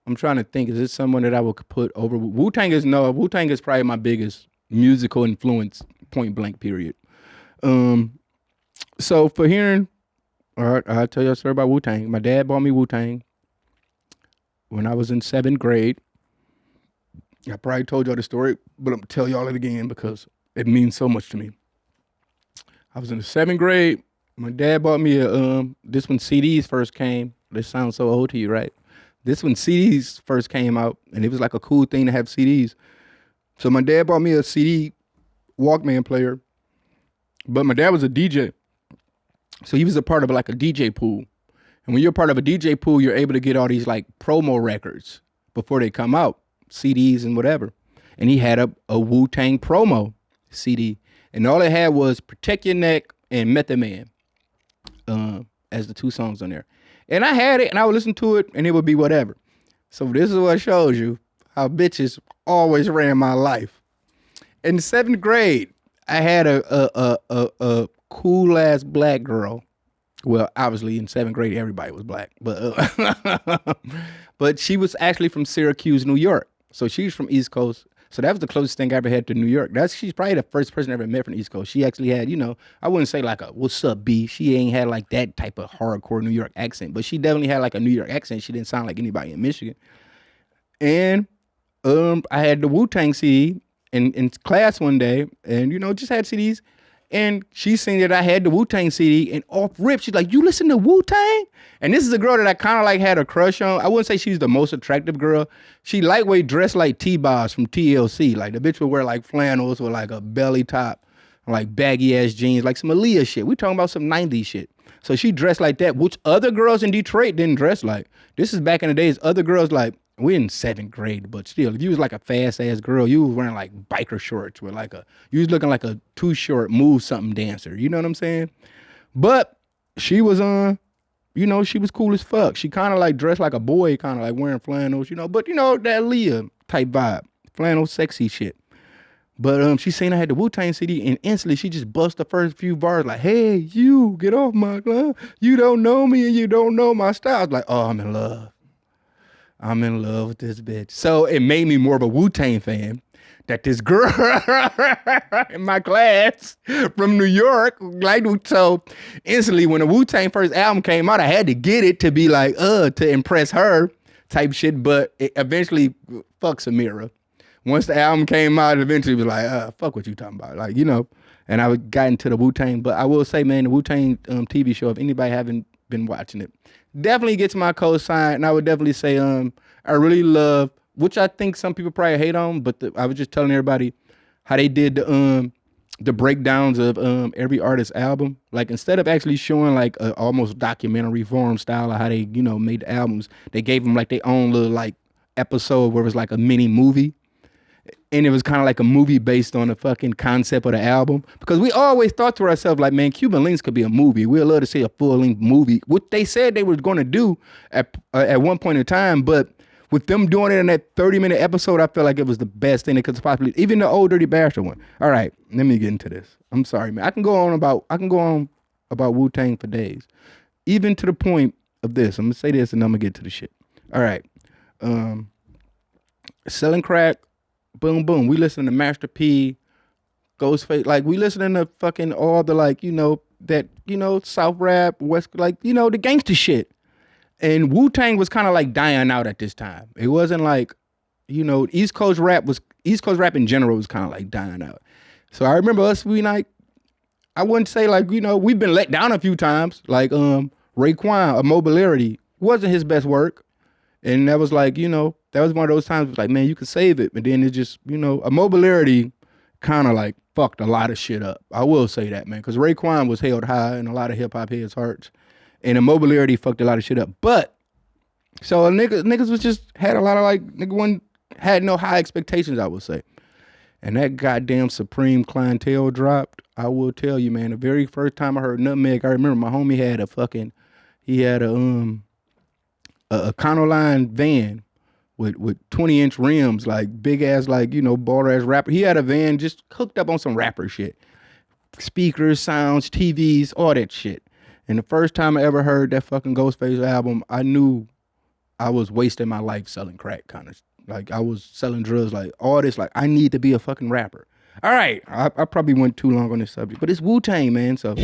I'm trying to think. Is this someone that I would put over Wu Tang? Is no Wu Tang is probably my biggest musical influence. Point blank. Period. Um. So for hearing, all right, I'll tell you a story about Wu Tang. My dad bought me Wu Tang when I was in seventh grade. I probably told y'all the story, but I'm gonna tell y'all it again because it means so much to me. I was in the seventh grade. My dad bought me a this when CDs first came. This sounds so old to you, right? This when CDs first came out, and it was like a cool thing to have CDs. So my dad bought me a CD Walkman player, but my dad was a DJ, so he was a part of like a DJ pool. And when you're part of a DJ pool, you're able to get all these like promo records before they come out, CDs and whatever. And he had a Wu Tang promo CD, and all it had was "Protect Your Neck" and "Method Man" as the two songs on there. And I had it, and I would listen to it, and it would be whatever. So this is what shows you how bitches always ran my life. In seventh grade, I had a cool ass black girl. Well, obviously in seventh grade everybody was black, but but she was actually from Syracuse, New York. So she's from East Coast. So that was the closest thing I ever had to New York. She's probably the first person I ever met from the East Coast. She actually had, I wouldn't say like a "What's up, B." She ain't had like that type of hardcore New York accent, but she definitely had like a New York accent. She didn't sound like anybody in Michigan. And I had the Wu Tang CD in class one day, and just had CDs. And she seen that I had the Wu Tang CD, and off rip, she's like, "You listen to Wu Tang?" And this is a girl that I kind of like had a crush on. I wouldn't say she's the most attractive girl. She lightweight dressed like T-Boz from TLC. Like the bitch would wear like flannels with like a belly top, like baggy ass jeans, like some Aaliyah shit. We talking about some 90s shit. So she dressed like that, which other girls in Detroit didn't dress like. This is back in the days. Other girls like, we're in seventh grade, but still, if you was like a fast ass girl, you was wearing like biker shorts with you was looking like a too short move something dancer. You know what I'm saying? But she was she was cool as fuck. She kind of like dressed like a boy, kind of like wearing flannels, but that Leah type vibe, flannel sexy shit. But she seen I had the Wu Tang CD, and instantly she just bust the first few bars like, "Hey, you get off my glove. You don't know me and you don't know my style." I was like, "Oh, I'm in love. I'm in love with this bitch." So it made me more of a Wu Tang fan that this girl in my class from New York, like, so instantly when the Wu Tang first album came out, I had to get it to be like, to impress her type shit. But it eventually, fuck Samira. Once the album came out, it eventually was like, fuck what you talking about. Like, and I got into the Wu Tang. But I will say, man, the Wu Tang TV show, if anybody haven't been watching it, definitely gets my cosign. And I would definitely say, I really love, which I think some people probably hate on, but I was just telling everybody how they did the breakdowns of every artist's album. Like, instead of actually showing like a almost documentary form style of how they, made the albums, they gave them like their own little like episode where it was like a mini movie. And it was kind of like a movie based on the fucking concept of the album. Because we always thought to ourselves, like, man, Cuban Links could be a movie. We'd love to see a full-length movie, which they said they were going to do at one point in time. But with them doing it in that 30-minute episode, I felt like it was the best thing they could possibly, even the old Dirty Bastard one. All right, let me get into this. I'm sorry, man. I can go on about Wu-Tang for days. Even to the point of this. I'm going to say this and I'm going to get to the shit. All right. Selling crack. Boom, boom. We listen to Master P, Ghostface. Like, we listening to fucking all the, like, South rap, West, like, the gangster shit. And Wu-Tang was kind of like dying out at this time. It wasn't like, East Coast rap in general was kind of like dying out. So I remember us, I wouldn't say like, we've been let down a few times. Like, Raekwon, Immobility wasn't his best work. And that was like, that was one of those times like, man, you could save it. But then it just, Immobility kind of like fucked a lot of shit up. I will say that, man. Because Raekwon was held high in a lot of hip hop heads' hearts. And Immobility fucked a lot of shit up. But, so niggas was just, had a lot of like, had no high expectations, I would say. And that goddamn Supreme Clientele dropped. I will tell you, man, the very first time I heard Nutmeg, I remember my homie had a Econoline van with 20-inch rims, like big ass, like, baller ass rapper. He had a van just hooked up on some rapper shit. Speakers, sounds, TVs, all that shit. And the first time I ever heard that fucking Ghostface album, I knew I was wasting my life selling crack, kind of like I was selling drugs, like all this. Like I need to be a fucking rapper. All right, I probably went too long on this subject, but it's Wu Tang, man. So